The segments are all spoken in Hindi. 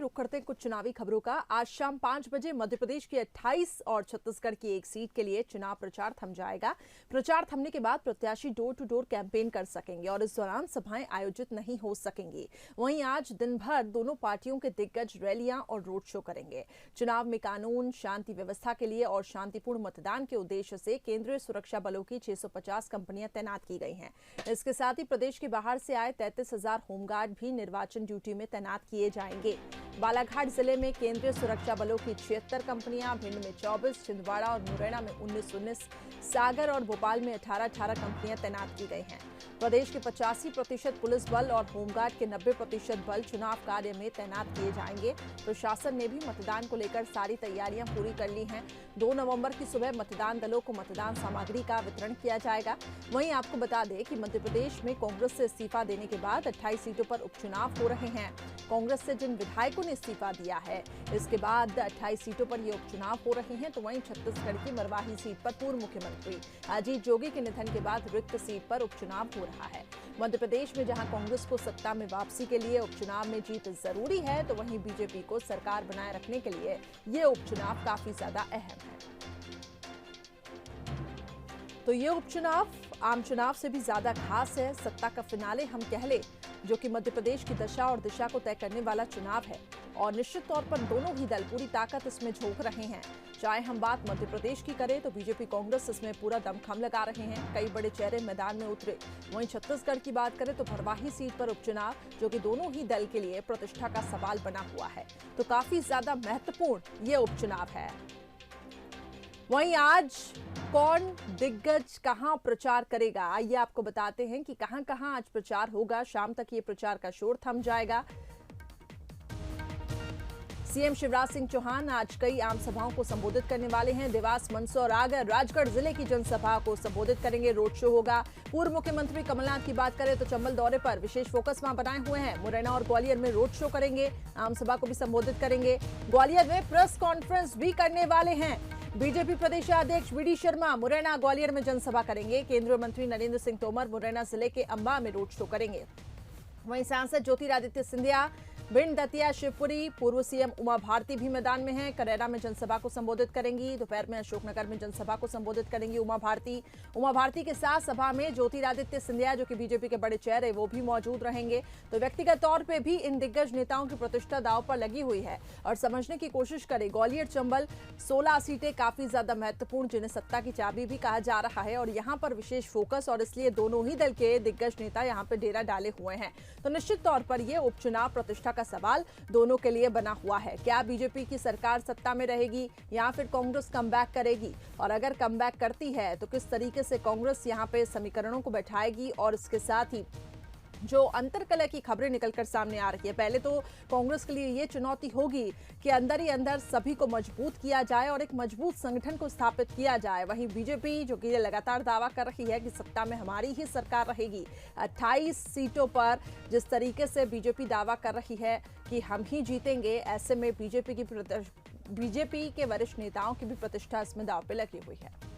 रुक करते हैं कुछ चुनावी खबरों का। आज शाम 5 बजे मध्य प्रदेश की 28 और छत्तीसगढ़ की एक सीट के लिए चुनाव प्रचार थम जाएगा। प्रचार थमने के बाद प्रत्याशी डोर टू डोर कैंपेन कर सकेंगे और इस दौरान सभाएं आयोजित नहीं हो सकेंगी। वहीं आज दिन भर दोनों पार्टियों के दिग्गज रैलियां और रोड शो करेंगे। चुनाव में कानून शांति व्यवस्था के लिए और शांतिपूर्ण मतदान के उद्देश्य से केंद्रीय सुरक्षा बलों की 650 कंपनियां तैनात की गई हैं। इसके साथ ही प्रदेश के बाहर से आए 33,000 होमगार्ड भी निर्वाचन ड्यूटी में तैनात किए जाएंगे। बालाघाट जिले में केंद्रीय सुरक्षा बलों की 76 कंपनियां, भिंड में 24, छिंदवाड़ा और मुरैना में 19, सागर और भोपाल में 18 कंपनियां तैनात की गई हैं। प्रदेश के 85% पुलिस बल और होमगार्ड के 90% बल चुनाव कार्य में तैनात किए जाएंगे। प्रशासन ने भी मतदान को लेकर सारी तैयारियां पूरी कर ली हैं। 2 नवंबर की सुबह मतदान दलों को मतदान सामग्री का वितरण किया जाएगा। वहीं आपको बता दें कि मध्य प्रदेश में कांग्रेस से इस्तीफा देने के बाद 28 सीटों पर उपचुनाव हो रहे हैं। कांग्रेस से जिन विधायकों ने इस्तीफा दिया है, इसके बाद 28 सीटों पर ये उपचुनाव हो रहे हैं। तो वहीं छत्तीसगढ़ की मरवाही सीट पर पूर्व मुख्यमंत्री अजीत जोगी के निधन के बाद रिक्त सीट पर उपचुनाव हो रहा है। मध्य प्रदेश में जहां कांग्रेस को सत्ता में वापसी के लिए उपचुनाव में जीत जरूरी है, तो वहीं बीजेपी को सरकार बनाए रखने के लिए ये उपचुनाव काफी ज्यादा अहम है। तो ये उपचुनाव आम चुनाव से भी ज्यादा खास है। सत्ता का फिनाले हम कह ले, जो कि मध्य प्रदेश की दशा और दिशा को तय करने वाला चुनाव है और निश्चित तौर पर दोनों ही दल पूरी ताकत इसमें झोंक रहे हैं। चाहे हम बात मध्य प्रदेश की करें तो बीजेपी कांग्रेस इसमें पूरा दमखम लगा रहे हैं, कई बड़े चेहरे मैदान में उतरे। वहीं छत्तीसगढ़ की बात करें तो मरवाही सीट पर उपचुनाव, जो कि दोनों ही दल के लिए प्रतिष्ठा का सवाल बना हुआ है, तो काफी ज्यादा महत्वपूर्ण ये उपचुनाव है। वहीं आज कौन दिग्गज कहां प्रचार करेगा, आइए आपको बताते हैं कि कहां कहां आज प्रचार होगा। शाम तक ये प्रचार का शोर थम जाएगा। सीएम शिवराज सिंह चौहान आज कई आम सभाओं को संबोधित करने वाले हैं। देवास, मंदसौर, आगर, राजगढ़ जिले की जनसभा को संबोधित करेंगे। रोड शो होगा। पूर्व मुख्यमंत्री कमलनाथ की बात करें तो चंबल दौरे पर विशेष फोकस वहां बनाए हुए हैं। मुरैना और ग्वालियर में रोड शो करेंगे, आम सभा को भी संबोधित करेंगे। ग्वालियर में प्रेस कॉन्फ्रेंस भी करने वाले हैं। बीजेपी प्रदेशाध्यक्ष वीडी शर्मा मुरैना, ग्वालियर में जनसभा करेंगे। केंद्रीय मंत्री नरेंद्र सिंह तोमर मुरैना जिले के अंबा में रोड शो करेंगे। वहीं सांसद ज्योतिरादित्य सिंधिया भिंड, दतिया, शिवपुरी, पूर्व सीएम उमा भारती भी मैदान में हैं। करेरा में जनसभा को संबोधित करेंगी। दोपहर में अशोकनगर में जनसभा को संबोधित करेंगी उमा भारती के साथ सभा में ज्योतिरादित्य सिंधिया, जो कि बीजेपी के बड़े चेहरे, वो भी मौजूद रहेंगे। तो व्यक्तिगत तौर पे भी इन दिग्गज नेताओं की प्रतिष्ठा दांव पर लगी हुई है। और समझने की कोशिश करें, ग्वालियर, चंबल 16 सीटें काफी ज्यादा महत्वपूर्ण, जिन्हें सत्ता की चाबी भी कहा जा रहा है और यहाँ पर विशेष फोकस, और इसलिए दोनों ही दल के दिग्गज नेता यहाँ पे डेरा डाले हुए हैं। तो निश्चित तौर पर यह उपचुनाव प्रतिष्ठा सवाल दोनों के लिए बना हुआ है। क्या बीजेपी की सरकार सत्ता में रहेगी या फिर कांग्रेस कमबैक करेगी, और अगर कमबैक करती है तो किस तरीके से कांग्रेस यहां पे समीकरणों को बैठाएगी। और इसके साथ ही जो अंतरकलह की खबरें निकलकर सामने आ रही है, पहले तो कांग्रेस के लिए ये चुनौती होगी कि अंदर ही अंदर सभी को मजबूत किया जाए और एक मजबूत संगठन को स्थापित किया जाए। वहीं बीजेपी, जो कि ये लगातार दावा कर रही है कि सत्ता में हमारी ही सरकार रहेगी, 28 सीटों पर जिस तरीके से बीजेपी दावा कर रही है कि हम ही जीतेंगे, ऐसे में बीजेपी के वरिष्ठ नेताओं की भी प्रतिष्ठा इसमें दांव पे लगी हुई है।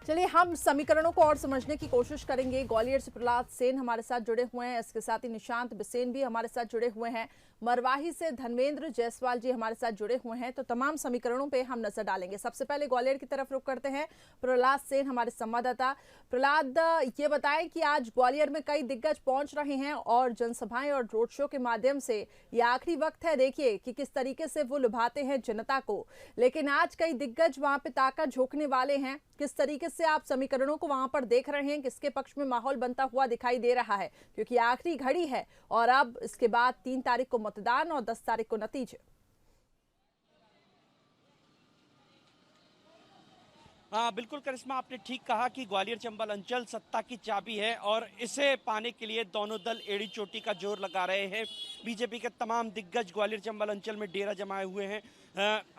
चलिए हम समीकरणों को और समझने की कोशिश करेंगे। ग्वालियर से प्रहलाद सेन हमारे साथ जुड़े हुए हैं, इसके साथ ही निशांत बिसेन भी हमारे साथ जुड़े हुए हैं। मरवाही से धर्मेंद्र जायसवाल जी हमारे साथ जुड़े हुए हैं। तो तमाम समीकरणों पे हम नजर डालेंगे। सबसे पहले ग्वालियर की तरफ रुख करते हैं। प्रहलाद सेन हमारे संवाददाता। प्रहलाद, ये बताएं कि आज ग्वालियर में कई दिग्गज पहुंच रहे हैं और जनसभाएं और रोड शो के माध्यम से ये आखिरी वक्त है, देखिए कि किस तरीके से वो लुभाते हैं जनता को। लेकिन आज कई दिग्गज वहां पे ताकत झोंकने वाले हैं। किस तरीके से आप समीकरणों को वहां पर देख रहे हैं, किसके पक्ष में माहौल बनता हुआ दिखाई दे रहा है, क्योंकि आखिरी घड़ी है और अब इसके बाद 3 तारीख को मतदान और 10 तारीख को नतीजे। हाँ बिल्कुल करिश्मा, आपने ठीक कहा कि ग्वालियर चंबल अंचल सत्ता की चाबी है और इसे पाने के लिए दोनों दल एड़ी चोटी का जोर लगा रहे हैं। बीजेपी के तमाम दिग्गज ग्वालियर चंबल अंचल में डेरा जमाए हुए हैं।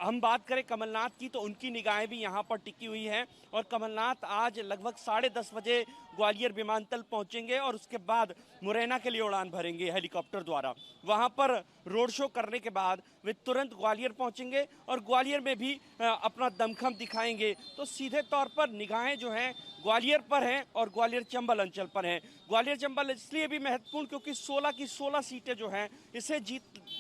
हम बात करें कमलनाथ की तो उनकी निगाहें भी यहाँ पर टिकी हुई हैं और कमलनाथ आज लगभग 10:30 बजे ग्वालियर विमानतल पहुंचेंगे और उसके बाद मुरैना के लिए उड़ान भरेंगे हेलीकॉप्टर द्वारा। वहां पर रोड शो करने के बाद वे तुरंत ग्वालियर पहुंचेंगे और ग्वालियर में भी अपना दमखम दिखाएंगे। तो सीधे तौर पर निगाहें जो हैं ग्वालियर पर हैं और ग्वालियर चंबल अंचल पर हैं। ग्वालियर चंबल इसलिए भी महत्वपूर्ण क्योंकि 16 की 16 सीटें जो हैं इसे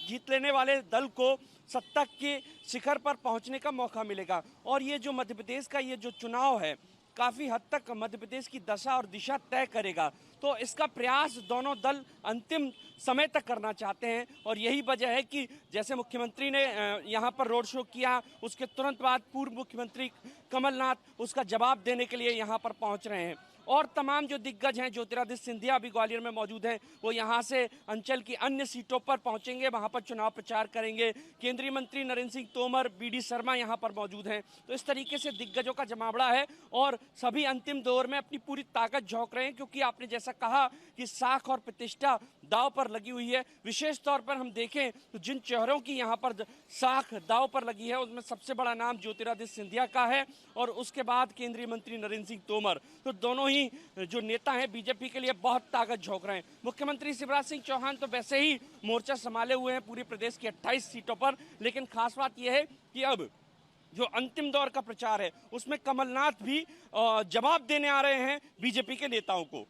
जीत लेने वाले दल को सत्ता के शिखर पर पहुंचने का मौका मिलेगा। और ये जो मध्य प्रदेश का ये जो चुनाव है काफ़ी हद तक मध्य प्रदेश की दशा और दिशा तय करेगा। तो इसका प्रयास दोनों दल अंतिम समय तक करना चाहते हैं और यही वजह है कि जैसे मुख्यमंत्री ने यहाँ पर रोड शो किया, उसके तुरंत बाद पूर्व मुख्यमंत्री कमलनाथ उसका जवाब देने के लिए यहाँ पर पहुँच रहे हैं। और तमाम जो दिग्गज हैं, ज्योतिरादित्य सिंधिया भी ग्वालियर में मौजूद हैं, वो यहाँ से अंचल की अन्य सीटों पर पहुँचेंगे, वहाँ पर चुनाव प्रचार करेंगे। केंद्रीय मंत्री नरेंद्र सिंह तोमर, बीडी शर्मा यहाँ पर मौजूद हैं। तो इस तरीके से दिग्गजों का जमावड़ा है और सभी अंतिम दौर में अपनी पूरी ताकत झोंक रहे हैं, क्योंकि आपने जैसा कहा कि साख और प्रतिष्ठा दाव पर लगी हुई है। विशेष तौर पर हम देखें तो जिन चेहरों की यहाँ पर साख दाव पर लगी है उसमें सबसे बड़ा नाम ज्योतिरादित्य सिंधिया का है और उसके बाद केंद्रीय मंत्री नरेंद्र सिंह तोमर। तो दोनों ही जो नेता हैं बीजेपी के लिए बहुत ताकत झोंक रहे हैं। मुख्यमंत्री शिवराज सिंह चौहान तो वैसे ही मोर्चा संभाले हुए हैं पूरे प्रदेश की 28 सीटों पर, लेकिन खास बात यह है कि अब जो अंतिम दौर का प्रचार है उसमें कमलनाथ भी जवाब देने आ रहे हैं बीजेपी के नेताओं को।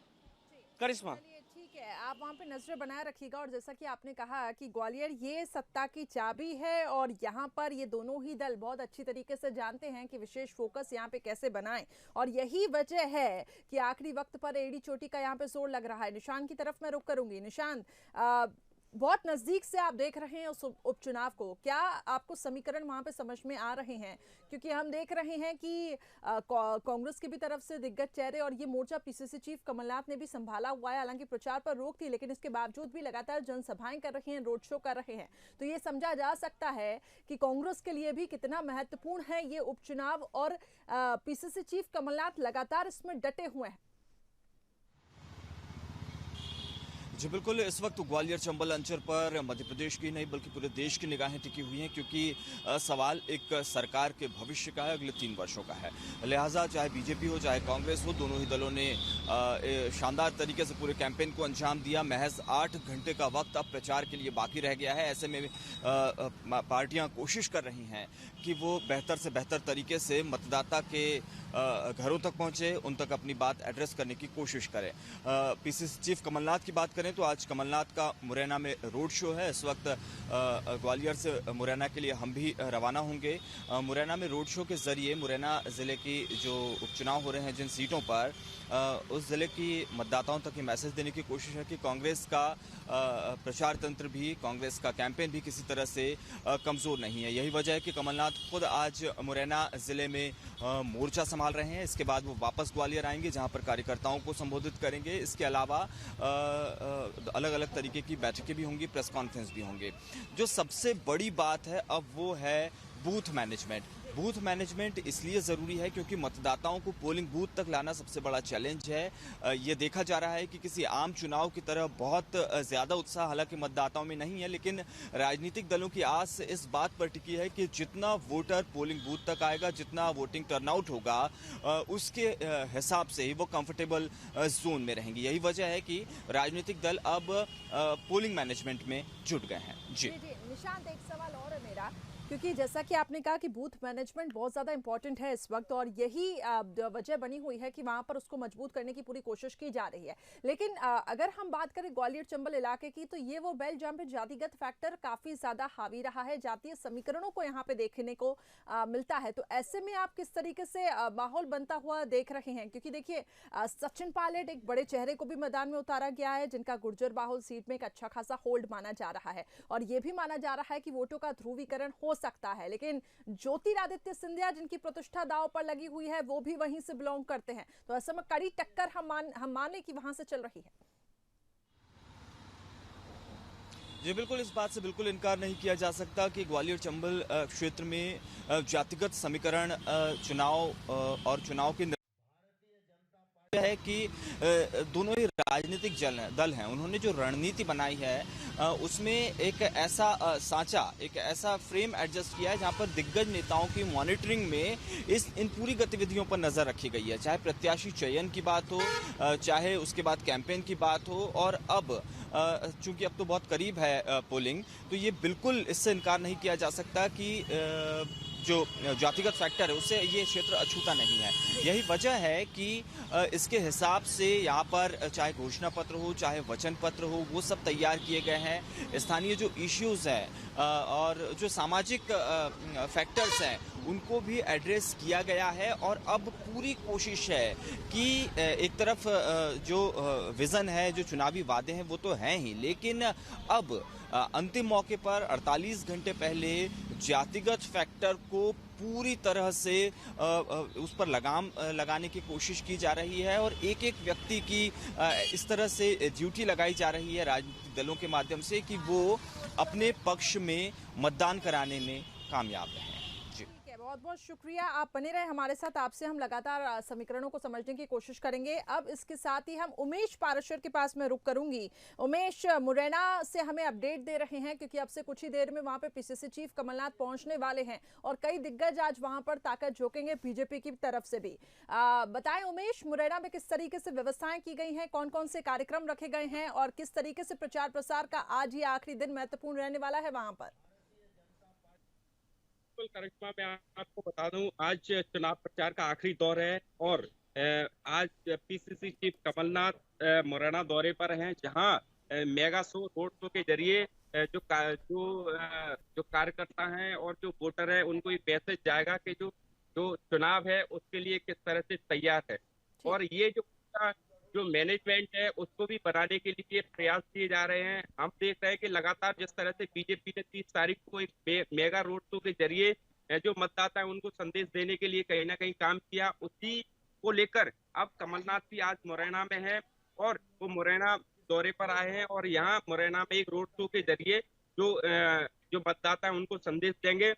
करिश्मा, ठीक है, आप वहाँ पे नजरें बनाए रखिएगा। और जैसा कि आपने कहा कि ग्वालियर ये सत्ता की चाबी है और यहाँ पर ये दोनों ही दल बहुत अच्छी तरीके से जानते हैं कि विशेष फोकस यहाँ पे कैसे बनाएं, और यही वजह है कि आखिरी वक्त पर एड़ी चोटी का यहाँ पे जोर लग रहा है। निशांत की तरफ मैं रुक करूंगी। निशांत, बहुत नजदीक से आप देख रहे हैं उस उपचुनाव को, क्या आपको समीकरण वहां पे समझ में आ रहे हैं? क्योंकि हम देख रहे हैं कि कांग्रेस की भी तरफ से दिग्गज चेहरे, और ये मोर्चा पीसीसी चीफ कमलनाथ ने भी संभाला हुआ है। हालांकि प्रचार पर रोक थी, लेकिन इसके बावजूद भी लगातार जनसभाएं कर रहे हैं, रोड शो कर रहे हैं। तो ये समझा जा सकता है कि कांग्रेस के लिए भी कितना महत्वपूर्ण है ये उपचुनाव, और पीसीसी चीफ कमलनाथ लगातार इसमें डटे हुए हैं। जी बिल्कुल, इस वक्त ग्वालियर चंबल अंचल पर मध्य प्रदेश की नहीं बल्कि पूरे देश की निगाहें टिकी हुई हैं, क्योंकि सवाल एक सरकार के भविष्य का है, अगले 3 वर्षों का है। लिहाजा चाहे बीजेपी हो चाहे कांग्रेस हो, दोनों ही दलों ने शानदार तरीके से पूरे कैंपेन को अंजाम दिया। महज 8 घंटे का वक्त अब प्रचार के लिए बाकी रह गया है। ऐसे में पार्टियां कोशिश कर रही हैं कि वो बेहतर से बेहतर तरीके से मतदाता के घरों तक पहुंचे, उन तक अपनी बात एड्रेस करने की कोशिश करें। पीसीसी चीफ कमलनाथ की बात करें तो आज कमलनाथ का मुरैना में रोड शो है। इस वक्त ग्वालियर से मुरैना के लिए हम भी रवाना होंगे। मुरैना में रोड शो के जरिए मुरैना जिले की जो उपचुनाव हो रहे हैं जिन सीटों पर, उस जिले की मतदाताओं तक ये मैसेज देने की कोशिश है कि कांग्रेस का प्रचार तंत्र भी, कांग्रेस का कैंपेन भी किसी तरह से कमजोर नहीं है। यही वजह है कि कमलनाथ खुद आज मुरैना जिले में मोर्चा संभाल रहे हैं। इसके बाद वो वापस ग्वालियर आएंगे, जहां पर कार्यकर्ताओं को संबोधित करेंगे। इसके अलावा अलग अलग तरीके की बैठकें भी होंगी, प्रेस कॉन्फ्रेंस भी होंगे। जो सबसे बड़ी बात है अब वो है बूथ मैनेजमेंट। बूथ मैनेजमेंट इसलिए ज़रूरी है क्योंकि मतदाताओं को पोलिंग बूथ तक लाना सबसे बड़ा चैलेंज है। ये देखा जा रहा है कि किसी आम चुनाव की तरह बहुत ज़्यादा उत्साह हालांकि मतदाताओं में नहीं है, लेकिन राजनीतिक दलों की आस इस बात पर टिकी है कि जितना वोटर पोलिंग बूथ तक आएगा, जितना वोटिंग टर्नआउट होगा, उसके हिसाब से ही वो कंफर्टेबल जोन में रहेंगे। यही वजह है कि राजनीतिक दल अब पोलिंग मैनेजमेंट में जुट गए हैं। जी निशांत, एक सवाल और है मेरा, क्योंकि जैसा कि आपने कहा कि बूथ मैनेजमेंट बहुत ज़्यादा इंपॉर्टेंट है इस वक्त, और यही वजह बनी हुई है कि वहाँ पर उसको मजबूत करने की पूरी कोशिश की जा रही है। लेकिन अगर हम बात करें ग्वालियर चंबल इलाके की, तो ये वो बेल्ट जहाँ पे जातिगत फैक्टर काफ़ी ज़्यादा हावी रहा है, जातीय समीकरणों को यहाँ पे देखने को मिलता है। तो ऐसे में आप किस तरीके से माहौल बनता हुआ देख रहे हैं? क्योंकि देखिए, सचिन पायलट एक बड़े चेहरे को भी मैदान में उतारा गया है, जिनका गुर्जर बाहुल सीट में एक अच्छा खासा होल्ड माना जा रहा है, और ये भी माना जा रहा है कि वोटों का ध्रुवीकरण हो सकता है। लेकिन ज्योतिरादित्य सिंधिया, जिनकी प्रतिष्ठा दांव पर लगी हुई है, वो भी वहीं से बिलोंग करते हैं। तो ऐसे में कड़ी टक्कर हम माने कि वहां से चल रही है। जी बिल्कुल, इस बात से बिल्कुल इनकार नहीं किया जा सकता कि ग्वालियर चंबल क्षेत्र में जातिगत समीकरण चुनाव के है कि दोनों ही राजनीतिक दल हैं, उन्होंने जो रणनीति बनाई है उसमें एक ऐसा सांचा, एक ऐसा फ्रेम एडजस्ट किया है जहां पर दिग्गज नेताओं की मॉनिटरिंग में इन पूरी गतिविधियों पर नजर रखी गई है। चाहे प्रत्याशी चयन की बात हो, चाहे उसके बाद कैंपेन की बात हो, और अब चूंकि अब तो बहुत करीब है पोलिंग, तो ये बिल्कुल इससे इनकार नहीं किया जा सकता कि जो जातिगत फैक्टर है उससे ये क्षेत्र अछूता नहीं है। यही वजह है कि इसके हिसाब से यहाँ पर चाहे घोषणा पत्र हो, चाहे वचन पत्र हो, वो सब तैयार किए गए हैं। स्थानीय जो इश्यूज हैं और जो सामाजिक फैक्टर्स हैं उनको भी एड्रेस किया गया है। और अब पूरी कोशिश है कि एक तरफ जो विजन है, जो चुनावी वादे हैं वो तो हैं ही, लेकिन अब अंतिम मौके पर 48 घंटे पहले जातिगत फैक्टर को पूरी तरह से उस पर लगाम लगाने की कोशिश की जा रही है और एक एक व्यक्ति की इस तरह से ड्यूटी लगाई जा रही है राजनीतिक दलों के माध्यम से कि वो अपने पक्ष में मतदान कराने में कामयाब रहे। बहुत बहुत शुक्रिया, आप बने रहे हमारे साथ। आपसे हम लगातार समीकरणों को समझने की कोशिश करेंगे। अब इसके साथ ही हम उमेश पाराशर के पास में रुक करूंगी। उमेश मुरैना से हमें अपडेट दे रहे हैं क्योंकि अब से कुछ ही देर में वहां पे पीसीसी चीफ कमलनाथ पहुंचने वाले हैं और कई दिग्गज आज वहां पर ताकत झोंकेंगे बीजेपी की तरफ से भी। बताएं उमेश, मुरैना में किस तरीके से व्यवस्थाएं की गई हैं, कौन कौन से कार्यक्रम रखे गए हैं और किस तरीके से प्रचार प्रसार का आज ये आखिरी दिन महत्वपूर्ण रहने वाला है वहां पर? करिश्मा, मैं आपको बता दूं, आज चुनाव प्रचार का आखिरी दौर है और आज पीसीसी चीफ कमलनाथ मुरैना दौरे पर हैं, जहां मेगा शो रोड शो के जरिए जो कार्यकर्ता हैं और जो वोटर है उनको एक मैसेज जाएगा कि जो चुनाव है उसके लिए किस तरह से तैयार है। और ये जो मैनेजमेंट है उसको भी बनाने के लिए प्रयास किए जा रहे हैं। हम देख रहे हैं कि लगातार जिस तरह से बीजेपी ने 30 तारीख को एक मेगा रोड शो के जरिए जो मतदाता है उनको संदेश देने के लिए कहीं ना कहीं काम किया, उसी को लेकर अब कमलनाथ भी आज मुरैना में है और वो मुरैना दौरे पर आए हैं और यहाँ मुरैना में एक रोड शो के जरिए जो मतदाता है उनको संदेश देंगे।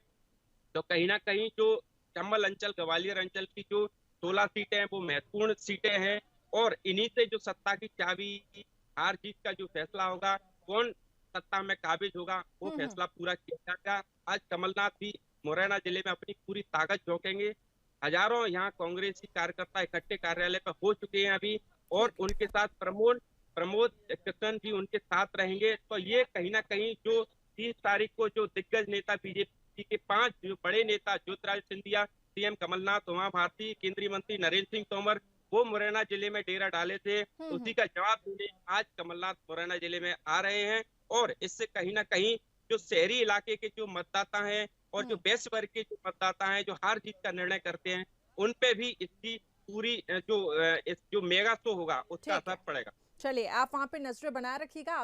तो कहीं ना कहीं जो चंबल अंचल, ग्वालियर अंचल की जो 16 सीटें हैं वो महत्वपूर्ण सीटें हैं और इन्हीं से जो सत्ता की चाबी, हार जीत का जो फैसला होगा, कौन सत्ता में काबिज होगा, वो फैसला पूरा किया जाएगा। आज कमलनाथ भी मुरैना जिले में अपनी पूरी ताकत झोंकेंगे। हजारों यहाँ कांग्रेसी कार्यकर्ता इकट्ठे कार्यालय पर हो चुके हैं अभी और उनके साथ प्रमोद कृष्णन भी उनके साथ रहेंगे। तो ये कहीं ना कहीं जो 30 तारीख को जो दिग्गज नेता बीजेपी के 5 जो बड़े नेता, ज्योतिरादित्य सिंधिया, सीएम कमलनाथ, उमा भारती, केंद्रीय मंत्री नरेंद्र सिंह तोमर, वो मुरैना जिले में डेरा डाले थे, उसी का जवाब देने आज कमलनाथ मुरैना जिले में आ रहे हैं। और इससे कहीं ना कहीं जो शहरी इलाके के जो मतदाता हैं और जो बेस वर्ग के जो मतदाता हैं, जो हार जीत का निर्णय करते हैं, उन पे भी इसकी पूरी जो मेगा शो होगा उसका असर पड़ेगा। चलिए, आप वहां पे नजरें बनाए रखिएगा।